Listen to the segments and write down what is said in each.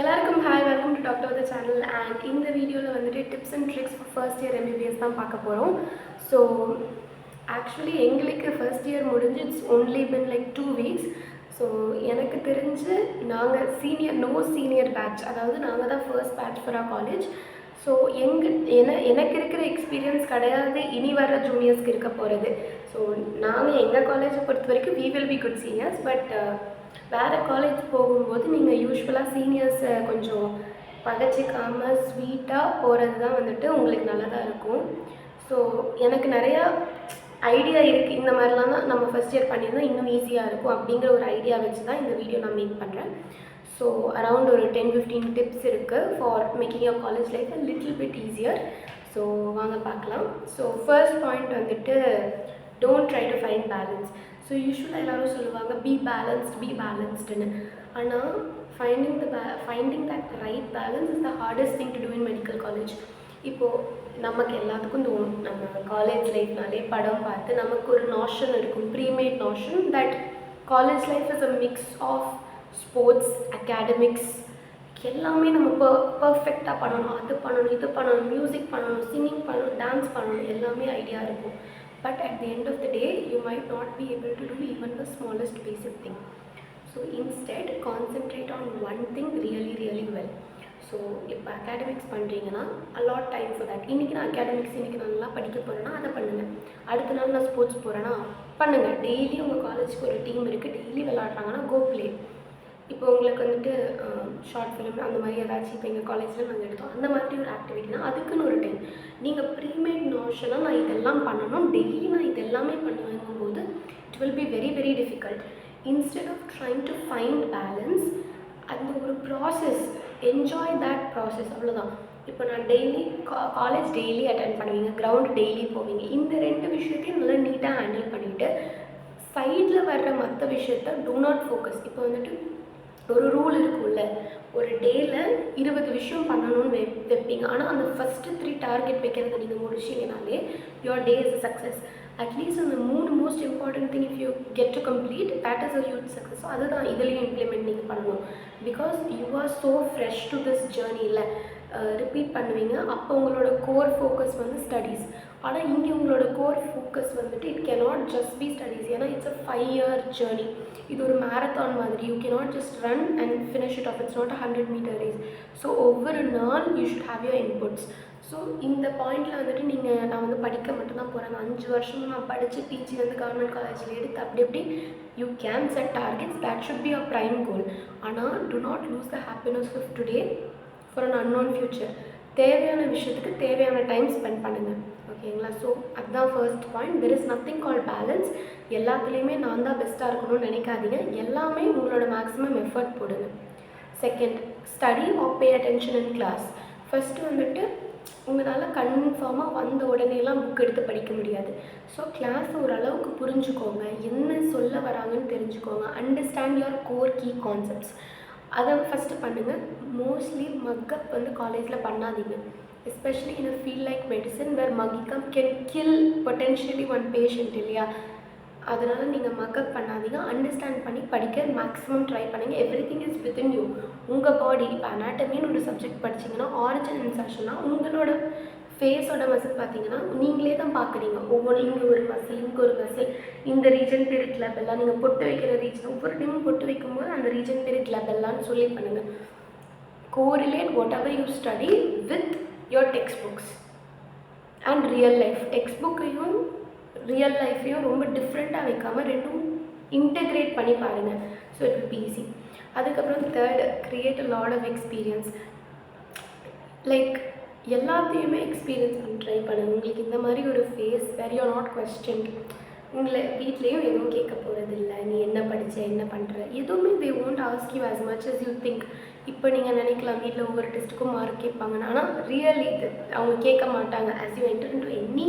எல்லாருக்கும் hi, welcome to doctor the channel. And இந்த வீடியோவில் வந்துட்டு tips and tricks for first year MBBS தான் பார்க்க போகிறோம். ஸோ ஆக்சுவலி எங்களுக்கு ஃபர்ஸ்ட் இயர் முடிஞ்சு it's only been like 2 weeks. So எனக்கு தெரிஞ்சு நாங்கள் சீனியர் பேட்ச், அதாவது நாங்கள் தான் first batch for our college. So எனக்கு இருக்கிற எக்ஸ்பீரியன்ஸ் கிடையாது இனி வர ஜூனியர்ஸ்க்கு இருக்க போகிறது. ஸோ நாங்கள் எங்கள் காலேஜை பொறுத்த வரைக்கும் we will be good seniors. But வேறு காலேஜ் போகும்போது நீங்கள் யூஸ்வலாக சீனியர்ஸை கொஞ்சம் பகச்சிக்காமல் ஸ்வீட்டாக போகிறது தான் வந்துட்டு உங்களுக்கு நல்லதாக இருக்கும். ஸோ எனக்கு நிறையா ஐடியா இருக்குது, இந்த மாதிரிலாம் தான் நம்ம ஃபஸ்ட் இயர் பண்ணியிருந்தால் இன்னும் ஈஸியாக இருக்கும் அப்படிங்கிற ஒரு ஐடியா வச்சு தான் இந்த வீடியோ நான் மேக் பண்ணுறேன். ஸோ அரவுண்ட் ஒரு 10-15 டிப்ஸ் இருக்குது for making your college life a little bit easier. So வாங்க பார்க்கலாம். ஸோ ஃபர்ஸ்ட் பாயிண்ட் வந்துட்டு don't try to find balance. So யூஸ்வலாக எல்லோரும் சொல்லுவாங்க பி பேலன்ஸ்டுன்னு. ஆனால் finding that right balance is the hardest thing to do in medical college. இப்போது நமக்கு எல்லாத்துக்கும் தோணும், நம்ம காலேஜ் லைஃப்னாலே படம் பார்த்து நமக்கு ஒரு நாஷன் இருக்கும், premade notion, that college life is a mix of sports, academics, எல்லாமே நம்ம பர்ஃபெக்டாக பண்ணணும், அது பண்ணணும், இது பண்ணணும், மியூசிக் பண்ணணும், சிங்கிங் பண்ணணும், டான்ஸ் பண்ணணும், எல்லாமே ஐடியா இருக்கும். But at the end of the day, you might not be able to do even the smallest basic thing. So instead, concentrate on one thing really well. So இப்போ academics பண்ணுறீங்கன்னா allot time for that. இன்றைக்கி நான் academics நல்லா படிக்க போகிறேன்னா அதை பண்ணுங்கள். அடுத்த நாள் நான் ஸ்போர்ட்ஸ் போகிறேன்னா பண்ணுங்கள். டெய்லி உங்கள் காலேஜுக்கு ஒரு டீம் இருக்குது, டெய்லி விளாட்றாங்கன்னா கோ ப்ளே. இப்போ உங்களுக்கு வந்துட்டு ஷார்ட் ஃபிலிம் அந்த மாதிரி ஏதாச்சும் இப்போ எங்கள் காலேஜில் நாங்கள் எடுத்தோம், அந்த மாதிரி ஒரு ஆக்டிவிட்டினா அதுக்குன்னு ஒரு டைம். நீங்கள் ப்ரீமேட் நோஷனாக நான் இதெல்லாம் பண்ணணும், டெய்லி நான் இதெல்லாமே பண்ணுவேங்கும் போது it will be very difficult. Instead of trying to find balance, அந்த ஒரு ப்ராசஸ், என்ஜாய் தட் ப்ராசஸ், அவ்வளோதான். இப்போ நான் டெய்லி காலேஜ் டெய்லி அட்டென்ட் பண்ணுவீங்க, கிரவுண்ட் டெய்லி போவீங்க, இந்த 2 விஷயத்தையும் நல்லா நீட்டாக ஹேண்டில் பண்ணிவிட்டு சைடில் வர்ற மற்ற விஷயத்த டூ நாட் ஃபோக்கஸ். இப்போ வந்துட்டு ஒரு ரூல் இருக்கும்ல, ஒரு டேயில் 20 விஷயம் பண்ணணும்னு வைப்பீங்க. ஆனால் அந்த ஃபஸ்ட்டு 3 டார்கெட் வைக்கிறத நீங்கள் முடிச்சிங்கனாலே your day is a success. At least அந்த 3 most important thing if you get to complete, that is a huge success. So அதுதான் இதுலேயும் இம்ப்ளிமெண்ட் நீங்கள் பண்ணணும். Because you are so fresh to this ஜேர்னியில் ரிப்பீட் பண்ணுவீங்க. அப்போ உங்களோட கோர் ஃபோக்கஸ் வந்து ஸ்டடீஸ். ஆனால் இங்கே உங்களோட கோர் ஃபோக்கஸ் வந்துட்டு it cannot just be studies. ஏன்னா இட்ஸ் அ 5-year ஜேர்னி. இது ஒரு மேரத்தான் மாதிரி. You cannot just run and finish it of. It's not 100-meter race. So ஒவ்வொரு நாள் you should have your inputs. So இந்த பாயிண்டில் வந்துட்டு நான் வந்து படிக்க மட்டும்தான் போகிறேன், 5 வருஷமும் நான் படித்து பிஜி வந்து கவர்மெண்ட் காலேஜில் எடுத்து அப்படி you can set targets. That should be a prime goal. ஆனால் do not lose the happiness of today for an unknown future. தேவையான விஷயத்துக்கு தேவையான டைம் ஸ்பெண்ட் பண்ணுங்கள், ஓகேங்களா? ஸோ அதுதான் first point. There is nothing call balance. எல்லாத்துலேயுமே நான் தான் பெஸ்ட்டாக இருக்கணும்னு நினைக்காதீங்க. எல்லாமே உங்களோட மேக்ஸிமம் எஃபர்ட் போடுங்க. Second, study or pay attention in class. First வந்துட்டு உங்களால் கன்ஃபார்மாக வந்த உடனேலாம் புக் எடுத்து படிக்க முடியாது. ஸோ கிளாஸ் ஓரளவுக்கு புரிஞ்சுக்கோங்க, என்ன சொல்ல வராங்கன்னு தெரிஞ்சுக்கோங்க. Understand your core key concepts. அதை ஃபஸ்ட்டு பண்ணுங்கள். மோஸ்ட்லி மக்கப் வந்து காலேஜில் பண்ணாதீங்க, especially in a field like medicine where mug up can kill potentially one patient, இல்லையா? அதனால் நீங்கள் மக்கப் பண்ணாதீங்க. அண்டர்ஸ்டாண்ட் பண்ணி படிக்க மேக்ஸிமம் ட்ரை பண்ணுங்கள். Everything is within you. உங்கள் பாடி, இப்போ அனாட்டமின்னு ஒரு சப்ஜெக்ட் படிச்சிங்கன்னா ஆரிஜின் இன்சர்ஷன்னா உங்களோட ஃபேஸோட மசில் பார்த்தீங்கன்னா நீங்களே தான் பார்க்குறீங்க. ஒவ்வொன்றும் இங்கே ஒரு மசில், இங்கே ஒரு மசில், இந்த ரீஜன் பேர் கிளபெல்லாம், நீங்கள் பொட்டு வைக்கிற ரீஜன் ஒவ்வொரு டைமும் பொட்டு வைக்கும்போது அந்த ரீஜன் பேர் கிளபெல்லான்னு சொல்லி பண்ணுங்கள். Correlate whatever you study with your text books and real life. Text புக்கையும் ரியல் லைஃப்பையும் ரொம்ப டிஃப்ரெண்ட்டாக வைக்காமல் ரெண்டும் இன்டெக்ரேட் பண்ணி பாருங்கள். So it will be easy. அதுக்கப்புறம் third, create a lot of experience. Like எல்லாத்தையுமே எக்ஸ்பீரியன்ஸ் பண்ணி ட்ரை பண்ணுங்கள். உங்களுக்கு இந்த மாதிரி ஒரு phase where you are not question. உங்களை வீட்லேயும் எதுவும் கேட்க போகிறது இல்லை, நீ என்ன படித்த, என்ன பண்ணுற, எதுவுமே they won't ask you as much as you think. இப்போ நீங்கள் நினைக்கலாம் வீட்டில் ஒவ்வொரு டெஸ்ட்டுக்கும் மார்க் கேட்பாங்கன்னு. ஆனால் ரியலி இது அவங்க கேட்க மாட்டாங்க. As you enter into any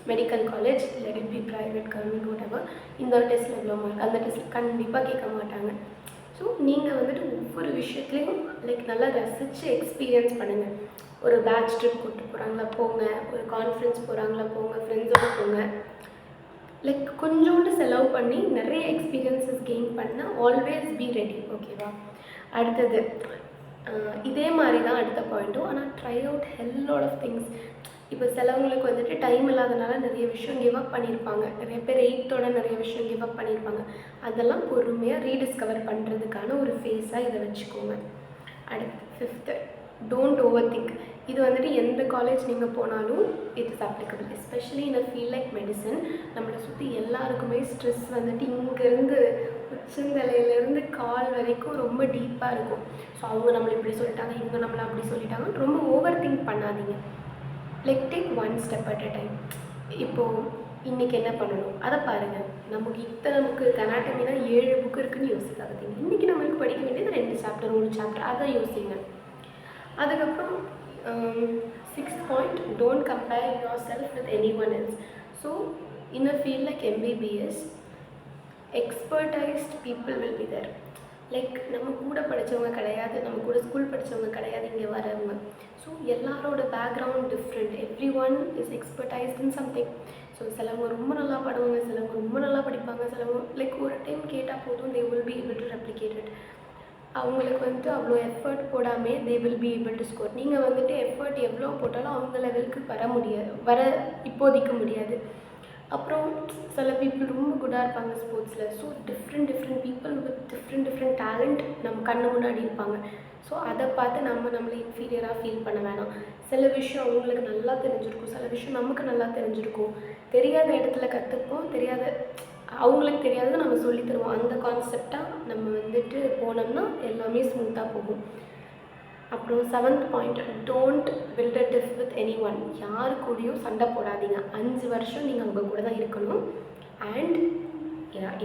medical college, let it be private, government, whatever, இந்த டெஸ்ட்டில் எவ்வளோ மார்க், அந்த டெஸ்ட்டில் கண்டிப்பாக கேட்க மாட்டாங்க. ஸோ நீங்கள் வந்துட்டு ஒவ்வொரு விஷயத்துலையும் லைக் நல்லா ரசித்து எக்ஸ்பீரியன்ஸ் பண்ணுங்கள். ஒரு பேட்ச் ட்ரிப் கூப்பிட்டு போகிறாங்களா போங்க, ஒரு கான்ஃபரன்ஸ் போகிறாங்களா போங்க, ஃப்ரெண்ட்ஸோடு போங்க. லைக் கொஞ்சோண்டு செலவு பண்ணி நிறைய எக்ஸ்பீரியன்ஸஸ் கெயின் பண்ண ஆல்வேஸ் பி ரெடி, ஓகேவா? அடுத்தது இதே மாதிரி தான் அடுத்த பாயிண்ட்டும். ஆனால் try out lot of things. இப்போ சிலவங்களுக்கு வந்துட்டு டைம் இல்லாதனால நிறைய விஷயம் கிவ் அப் பண்ணியிருப்பாங்க. நிறைய பேர் 8th நிறைய விஷயம் கிவ் அப் பண்ணியிருப்பாங்க. அதெல்லாம் பொறுமையாக ரீடிஸ்கவர் பண்ணுறதுக்கான ஒரு ஃபேஸாக இதை வச்சுக்கோங்க. அடுத்து 5th, டோன்ட் ஓவர் திங்க். இது வந்துட்டு எந்த காலேஜ் நீங்கள் போனாலும் it is applicable, especially in a field like medicine. நம்மளை சுற்றி எல்லாருக்குமே ஸ்ட்ரெஸ் வந்துட்டு இங்கேருந்து உச்சந்தலையிலேருந்து கால் வரைக்கும் ரொம்ப டீப்பாக இருக்கும். ஸோ அவங்க நம்மளை இப்படி சொல்லிட்டாங்க, இவங்க நம்மளை அப்படி சொல்லிட்டாங்க, ரொம்ப ஓவர் திங்க் பண்ணாதீங்க. Like take one step at a time. இப்போது இன்றைக்கி என்ன பண்ணணும் அதை பாருங்கள். நமக்கு நமக்கு அனாட்டமினா 7 புக்கு இருக்குதுன்னு யோசிக்காதீங்க. இன்றைக்கி நம்மளுக்கு படிக்க வேண்டியது 2 சாப்டர் 1 சாப்டர், அதை யோசிங்க. அதுக்கப்புறம் 6th point, don't compare yourself with any one else. So in a field like MBBS, expertised people will be there. Like நம்ம கூட படித்தவங்க கிடையாது, நம்ம கூட ஸ்கூல் படித்தவங்க கிடையாது இங்கே வரவங்க. ஸோ எல்லாரோட background different, every one is expertised in something. So சிலவங்க ரொம்ப நல்லா பாடுவாங்க, சிலவங்க ரொம்ப நல்லா படிப்பாங்க, சிலவங்க லைக் ஒரு டைம் கேட்டால் போதும் they will be able to replicate it. அவங்களுக்கு வந்துட்டு அவ்வளோ எஃபர்ட் போடாமல் they will be able to score. நீங்கள் வந்துட்டு எஃபர்ட் எவ்வளோ போட்டாலும் அவங்க லெவலுக்கு வர இப்போதைக்கு முடியாது. அப்புறம் சில பீப்புள் ரொம்ப குட்டாக இருப்பாங்க ஸ்போர்ட்ஸில். So different people with different talent நம்ம கண்ணு முன்னாடி இருப்பாங்க. ஸோ அதை பார்த்து நம்மளை இன்ஃபீரியராக ஃபீல் பண்ண வேணாம். சில விஷயம் அவங்களுக்கு நல்லா தெரிஞ்சிருக்கும், சில விஷயம் நமக்கு நல்லா தெரிஞ்சிருக்கும். தெரியாத இடத்துல கற்றுப்போம், அவங்களுக்கு தெரியாததை நம்ம சொல்லித் தருவோம். அந்த கான்செப்டாக நம்ம வந்துட்டு போனோம்னா எல்லாமே ஸ்மூத்தாக போகும். அப்புறம் 7th point, don't build a diff with any one. யாரு கூடயும் சண்டை போடாதீங்க. 5 வருஷம் நீங்கள் அவங்க கூட தான் இருக்கணும். அண்ட்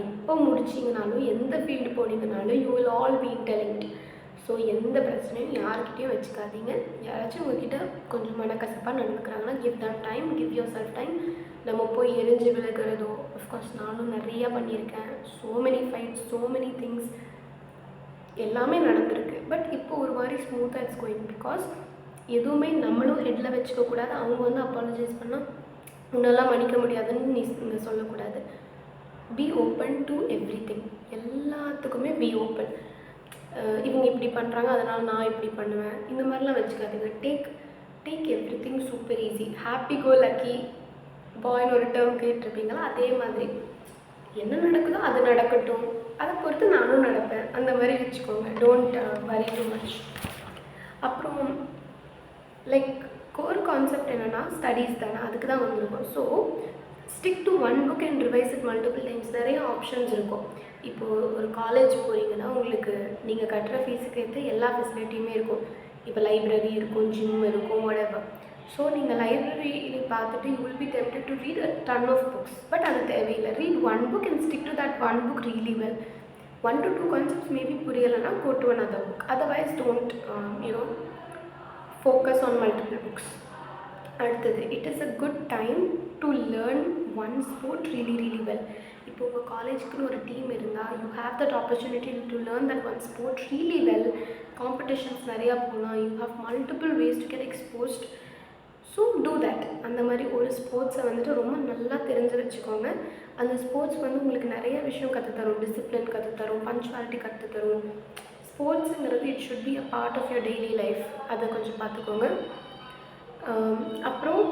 எப்போ முடிச்சிங்கனாலும் எந்த ஃபீல்டு போனீங்கனாலும் you will all be intelligent. So எந்த பிரச்சனையும் யாருக்கிட்டையும் வச்சுக்காதீங்க. யாராச்சும் உங்ககிட்ட கொஞ்சம் மனக்கசப்பாக நடந்துக்கிறாங்கன்னா give them time, give yourself time. நம்ம போய் எரிஞ்சு விழுகிறதோ, அஃப்கோர்ஸ் நானும் நிறையா பண்ணியிருக்கேன். So many fights, so many things எல்லாமே நடந்திருக்கு. பட் இப்போ ஒரு மாதிரி ஸ்மூத்தாக இட்ஸ் கோயிங். பிகாஸ் எதுவுமே நம்மளும் ஹெட்டில் வச்சுக்கக்கூடாது. அவங்க வந்து அப்பாலஜைஸ் பண்ணால் உன்னெல்லாம் மன்னிக்க முடியாதுன்னு நீங்கள் சொல்லக்கூடாது. Be open to every thing. எல்லாத்துக்குமே பி ஓப்பன். இவங்க இப்படி பண்ணுறாங்க அதனால் நான் இப்படி பண்ணுவேன், இந்த மாதிரிலாம் வச்சுக்காதீங்க. Take everything super easy. Happy go lucky பாய்னு ஒரு டேர்ம் கேட்டிருப்பீங்களா, அதே மாதிரி என்ன நடக்குதோ அது நடக்கட்டும், அதை பொறுத்து நானும் நடப்பேன், அந்த மாதிரி வச்சுக்கோங்க. Don't worry too much. அப்புறம் லைக் கோர் கான்செப்ட் என்னென்னா ஸ்டடீஸ் தானே, அதுக்கு தான் வந்திருக்கும். So stick to one book and revise it multiple times. நிறைய ஆப்ஷன்ஸ் இருக்கும். இப்போது ஒரு காலேஜ் போகிறீங்கன்னா உங்களுக்கு நீங்கள் கட்டுற ஃபீஸுக்கு ஏற்ற எல்லா ஃபெசிலிட்டியுமே இருக்கும். இப்போ லைப்ரரி இருக்கும், ஜிம் இருக்கும், whatever. ஸோ நீங்கள் லைப்ரரியில் பார்த்துட்டு you will be tempted to read a ton of books. But அது தேவையில்லை. Read one book and stick to that one book really well. 1 to 2 concepts maybe புரியலைன்னா go to another book. Otherwise don't focus on multiple books. அடுத்தது, it is a good time to learn one sport really well. இப்போ உங்கள் காலேஜுக்குன்னு ஒரு team இருந்தால் you have that opportunity to learn that one sport really well. Competitions நிறையா போகலாம். You have multiple ways to get exposed. So do that. அந்த மாதிரி ஒரு ஸ்போர்ட்ஸை வந்துட்டு ரொம்ப நல்லா தெரிஞ்சு வச்சுக்கோங்க. அந்த ஸ்போர்ட்ஸ் வந்து உங்களுக்கு நிறைய விஷயம் கற்றுத்தரும். டிசிப்ளின் கற்றுத்தரும், பங்க்சுவாலிட்டி கற்றுத்தரும். ஸ்போர்ட்ஸுங்கிறது it should be a part of your daily life. அதை கொஞ்சம் பார்த்துக்கோங்க. அப்புறம்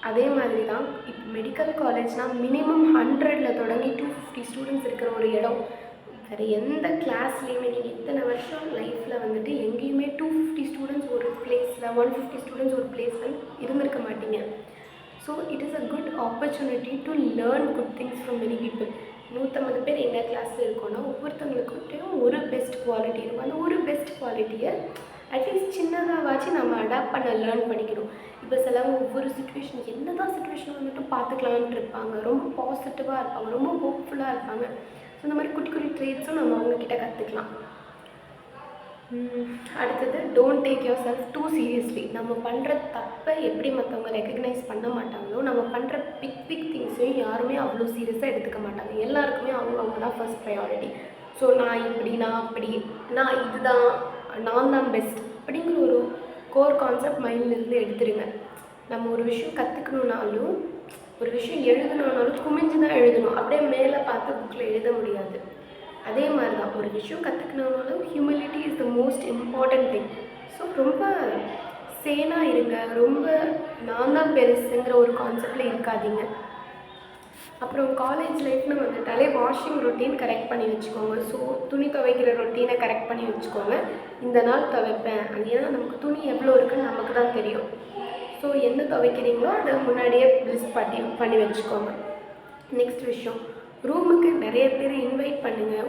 அதே மாதிரி தான் இப்போ மெடிக்கல் காலேஜ்னால் மினிமம் 100ல் தொடங்கி 250 ஸ்டூடெண்ட்ஸ் இருக்கிற ஒரு இடம். வேறு எந்த கிளாஸ்லேயுமே நீங்கள் இத்தனை வருஷம் லைஃப்பில் வந்துட்டு எங்கேயுமே 250 ஸ்டூடெண்ட்ஸ் ஒரு பிளேஸில், 150 ஸ்டூடெண்ட்ஸ் ஒரு பிளேஸில் இருந்திருக்க மாட்டீங்க. So it is a good opportunity to learn good things from many people. 150 பேர் என்ன கிளாஸில் இருக்கோன்னா ஒவ்வொருத்தவங்களுக்கிட்டையும் ஒரு பெஸ்ட் குவாலிட்டி இருக்கும். அந்த ஒரு பெஸ்ட் குவாலிட்டியை அட்லீஸ்ட் சின்னதாகவாச்சு நம்ம அடாப்ட் பண்ண லேர்ன் பண்ணிக்கணும். இப்போ சிலவங்க ஒவ்வொரு சுச்சுவேஷன் என்ன தான் சுச்சுவேஷன் வந்துட்டு பார்த்துக்கலான்ட்டு இருப்பாங்க. ரொம்ப பாசிட்டிவாக இருப்பாங்க, ரொம்ப ஹோப்ஃபுல்லாக இருப்பாங்க. ஸோ இந்த மாதிரி குட்டி ட்ரேட்ஸும் நம்ம அவங்கக்கிட்ட கற்றுக்கலாம். அடுத்தது, don't take your self two seriously. நம்ம பண்ணுற தப்பை எப்படி மற்றவங்க ரெக்கக்னைஸ் பண்ண மாட்டாங்களோ, நம்ம பண்ணுற பிக் திங்ஸையும் யாருமே அவ்வளோ சீரியஸாக எடுத்துக்க மாட்டாங்க. எல்லாருக்குமே அவங்க தான் ஃபர்ஸ்ட் ப்ரையாரிட்டி. ஸோ நான் இப்படி, நான் அப்படி, நான் இதுதான், நான் தான் பெஸ்ட் அப்படிங்கிற ஒரு கோர் கான்செப்ட் மைண்ட்லேருந்து எடுத்துருங்க. நம்ம ஒரு விஷயம் கற்றுக்கணுன்னாலும், ஒரு விஷயம் எழுதணுன்னாலும் குமிஞ்சு தான் எழுதணும். அப்படியே மேலே பார்த்து புக்கில் எழுத முடியாது. அதே மாதிரி தான் ஒரு விஷயம் கற்றுக்கணுன்னாலும் humility is the most important thing. So ரொம்ப சேனாக இருங்க, ரொம்ப நான் தான் பெருசுங்கிற ஒரு கான்செப்டில் இருக்காதீங்க. அப்புறம் காலேஜ் லைஃப்னு வந்துட்டாலே வாஷிங் ரொட்டீன் கரெக்ட் பண்ணி வச்சுக்கோங்க. ஸோ துணி துவைக்கிற ரொட்டீனை கரெக்ட் பண்ணி வச்சுக்கோங்க. இந்த நாள் துவைப்பேன், அது ஏன்னா நமக்கு துணி எவ்வளோ இருக்குன்னு நமக்கு தான் தெரியும். ஸோ என்ன துவைக்கிறீங்களோ அதை முன்னாடியே லிஸ்ட் பண்ணி வச்சுக்கோங்க. நெக்ஸ்ட் விஷயம், ரூமுக்கு நிறைய பேர் இன்வைட் பண்ணுங்கள்.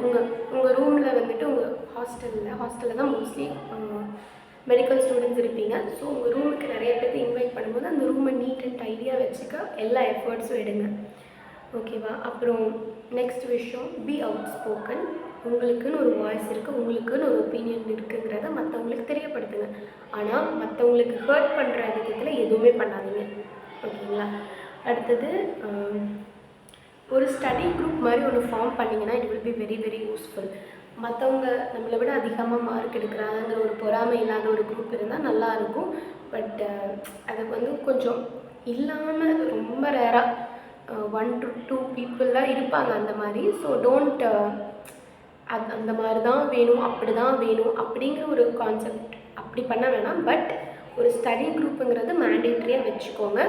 உங்கள் ரூமில் வந்துட்டு உங்கள் ஹாஸ்டலில் தான் மோஸ்ட்லி மெடிக்கல் ஸ்டூடெண்ட்ஸ் இருப்பீங்க. ஸோ உங்கள் ரூமுக்கு நிறைய பேர் இன்வைட் பண்ணும்போது அந்த ரூமை நீட் அண்ட் டைடியாக வச்சுக்க எல்லா எஃபர்ட்ஸும் எடுங்க. ஓகேவா? அப்புறம் நெக்ஸ்ட் விஷயம், பி அவுட் ஸ்போக்கன். உங்களுக்குன்னு ஒரு வாய்ஸ் இருக்குது, உங்களுக்குன்னு ஒரு ஒப்பீனியன் இருக்குங்கிறத மற்றவங்களுக்கு தெரியப்படுத்துங்க. ஆனால் மற்றவங்களுக்கு ஹர்ட் பண்ணுற விதத்தில் எதுவுமே பண்ணாதீங்க. ஓகேங்களா? அடுத்தது, ஒரு ஸ்டடி குரூப் மாதிரி ஒன்று ஃபார்ம் பண்ணிங்கன்னா it will be very very useful. மற்றவங்க நம்மளை விட அதிகமாக மார்க் எடுக்கிறாங்கிற ஒரு பொறாமை இல்லாத ஒரு குரூப் இருந்தால் நல்லாயிருக்கும். பட் அது கொஞ்சம் இல்லாமல் ரொம்ப ரேராக 1 to 2 பீப்புள் தான் இருப்பாங்க அந்த மாதிரி. ஸோ டோன்ட் அந்த மாதிரி தான் வேணும், அப்படி தான் வேணும் அப்படிங்கிற ஒரு கான்செப்ட் அப்படி பண்ண வேணாம். பட் ஒரு ஸ்டடி குரூப்புங்கிறது மேண்டேட்ரியாக வச்சுக்கோங்க.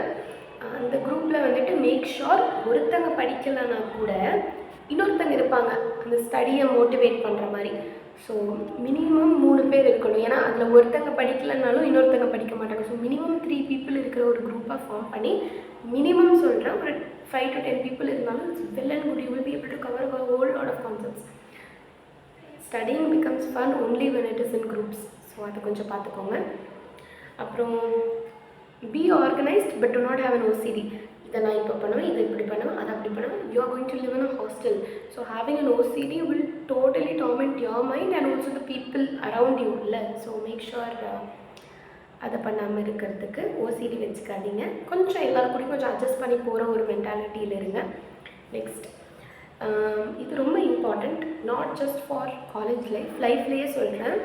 அந்த குரூப்பில் வந்துட்டு மேக் ஷோர் ஒருத்தங்க படிக்கலைன்னா கூட இன்னொருத்தங்க இருப்பாங்க அந்த ஸ்டடியை மோட்டிவேட் பண்ணுற மாதிரி. ஸோ மினிமம் 3 பேர் இருக்கணும். ஏன்னா அதில் ஒருத்தங்க படிக்கலைனாலும் இன்னொருத்தங்க படிக்க மாட்டாங்க. ஸோ மினிமம் 3 பீப்புள் இருக்கிற ஒரு குரூப்பாக ஃபார்ம் பண்ணி, மினிமம் சொல்கிறேன், ஒரு 5 to 10 people இருந்தாலும் well and good, you will be able to cover a whole lot of concepts. Studying becomes fun only when it is in groups. So அதை கொஞ்சம் பார்த்துக்கோங்க. அப்புறம் be organized but do not have an OCD. இதை நான் இப்போ பண்ணுவேன், இதை இப்படி பண்ணுவேன், அதை அப்படி பண்ணுவேன். You are going to live in a hostel. So having an OCD will totally torment your mind and also the people around you. So make sure அதை பண்ணாமல் இருக்கிறதுக்கு ஓசிடி வச்சுக்காதீங்க. கொஞ்சம் எல்லாருக்கூடையும் கொஞ்சம் அட்ஜஸ்ட் பண்ணி போகிற ஒரு மென்டாலிட்டியில் இருங்க. நெக்ஸ்ட், இது ரொம்ப important, not just for college லைஃப்லேயே சொல்கிறேன்.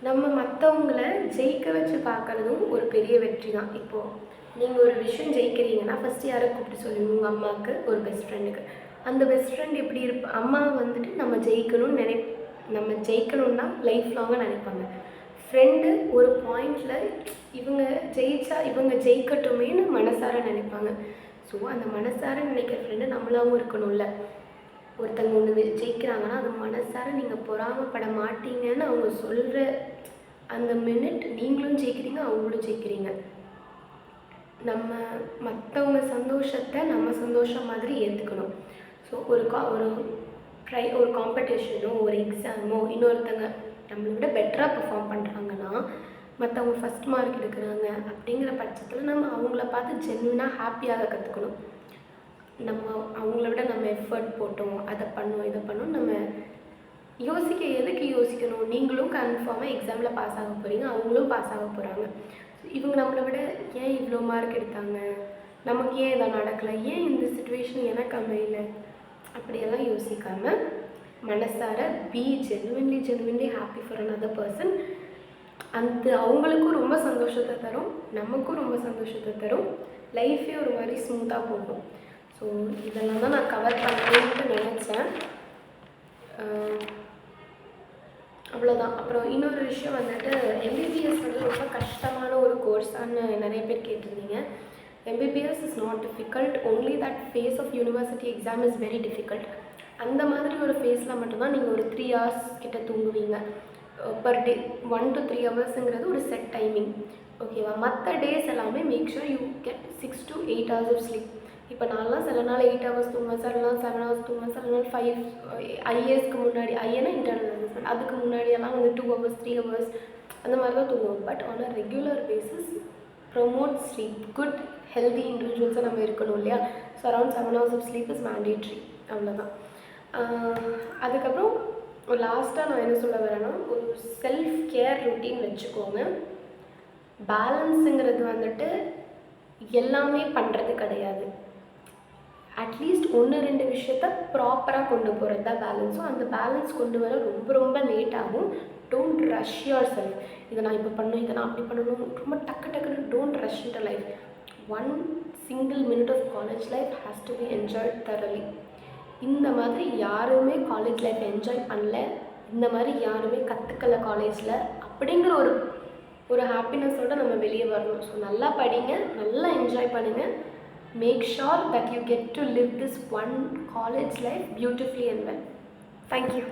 நம்ம மற்றவங்களை ஜெயிக்க வச்சு பார்க்குறதும் ஒரு பெரிய வெற்றி தான். இப்போது நீங்கள் ஒரு விஷயம் ஜெயிக்கிறீங்கன்னா ஃபஸ்ட்டு யாரை கூப்பிட்டு சொல்லுவீங்க? உங்கள் அம்மாவுக்கு, ஒரு பெஸ்ட் ஃப்ரெண்டுக்கு. அந்த பெஸ்ட் ஃப்ரெண்ட் எப்படி அம்மா வந்துட்டு நம்ம ஜெயிக்கணும்னா லைஃப் லாங்காக நினைப்பாங்க. ஃப்ரெண்டு ஒரு பாயிண்டில் இவங்க ஜெயிச்சா இவங்க ஜெயிக்கட்டுமேன்னு மனசார நினைப்பாங்க. ஸோ அந்த மனசார நினைக்கிற ஃப்ரெண்டு நம்மளாகவும் இருக்கணும்ல. ஒருத்தங்க ஒன்று ஜெயிக்கிறாங்கன்னா அது மனசார நீங்கள் பொறாமப்பட மாட்டீங்கன்னு அவங்க சொல்கிற அந்த மினிட் நீங்களும் ஜெயிக்கிறீங்க, அவங்களும் ஜெயிக்கிறீங்க. நம்ம மற்றவங்க சந்தோஷத்தை நம்ம சந்தோஷம் மாதிரி ஏற்றுக்கணும். ஸோ ஒரு காம்படிஷனோ ஒரு எக்ஸாமோ இன்னொருத்தங்க நம்மளை விட பெட்டராக பெர்ஃபார்ம் பண்ணுறாங்கன்னா, மற்றவங்க ஃபஸ்ட் மார்க் எடுக்கிறாங்க அப்படிங்கிற பட்சத்தில் நம்ம அவங்கள பார்த்து ஜென்வினாக ஹாப்பியாக கற்றுக்கணும். நம்ம அவங்கள விட நம்ம எஃபர்ட் போட்டோம், அதை பண்ணோம், இதை பண்ணோம், நம்ம எதுக்கு யோசிக்கணும்? நீங்களும் கன்ஃபார்மாக எக்ஸாமில் பாஸ் ஆக போகிறீங்க, அவங்களும் பாஸ் ஆக போகிறாங்க. இவங்க நம்மளை விட ஏன் இவ்வளோ மார்க் எடுத்தாங்க, நமக்கு ஏன் இதை நடக்கலை, ஏன் இந்த சிச்சுவேஷன் எனக்கு அமையல, அப்படியெல்லாம் யோசிக்காமல் மனசார be genuinely happy for another person. அந்த அவங்களுக்கும் ரொம்ப சந்தோஷத்தை தரும், நமக்கும் ரொம்ப சந்தோஷத்தை தரும், லைஃபே ஒரு மாதிரி ஸ்மூத்தாக போகும். ஸோ இதெல்லாம் தான் நான் கவர் பண்ணணுன்ட்டு நினச்சேன். அவ்வளோதான். அப்புறம் இன்னொரு விஷயம் வந்துட்டு, எம்பிபிஎஸ் ரொம்ப கஷ்டமான ஒரு கோர்ஸான்னு நிறைய பேர் கேட்டிருந்தீங்க. MBBS is not difficult, only that phase of university exam is very difficult. அந்த மாதிரி ஒரு ஃபேஸில் மட்டும்தான் நீங்கள் ஒரு 3 hours கிட்ட தூங்குவீங்க பர் டே. 1 to 3 hours ஒரு செட் டைமிங். ஓகேவா? மற்ற டேஸ் எல்லாமே make sure you get 6 to 8 hours of sleep. இப்போ நான்லாம் சில நாள் 8 hours தூங்குவேன், சில நாள் 7 hours தூங்குவேன், சில நாள் 5 ஐஏஎஸ்க்கு முன்னாடி, ஐஏனா இன்டர்னல் அசஸ்மெண்ட், அதுக்கு முன்னாடியெல்லாம் 2 hours 3 hours அந்த மாதிரி தான் தூங்குவோம். But on a regular basis promote sleep. Good healthy இண்டிவிஜுவல்ஸாக நம்ம இருக்கணும் இல்லையா? So around 7 hours of sleep is mandatory. அவ்வளோதான். அதுக்கப்புறம் லாஸ்ட்டாக நான் என்ன சொல்ல வரேன்னா, ஒரு செல்ஃப் கேர் ரொட்டீன் வச்சுக்கோங்க. பேலன்ஸுங்கிறது வந்துட்டு எல்லாமே பண்ணுறது கிடையாது. அட்லீஸ்ட் 1-2 விஷயத்த ப்ராப்பராக கொண்டு போகிறது தான் பேலன்ஸ். ஸோ அந்த பேலன்ஸ் கொண்டு வர ரொம்ப ரொம்ப லேட் ஆகும். Don't rush your self. இதை நான் இப்போ பண்ணணும், இதை நான் அப்படி பண்ணணும், ரொம்ப டக்குன்னு don't rush into life. 1 single minute of college life has to be enjoyed thoroughly. இந்த மாதிரி யாருமே காலேஜ் லைஃப் என்ஜாய் பண்ணல, இந்த மாதிரி யாருமே கற்றுக்கல காலேஜில் அப்படிங்கிற ஒரு ஹாப்பினஸோடு நம்ம வெளியே வரணும். ஸோ நல்லா படிங்க, நல்லா என்ஜாய் பண்ணுங்கள். Make sure that you get to live this one college life beautifully and well. Thank you.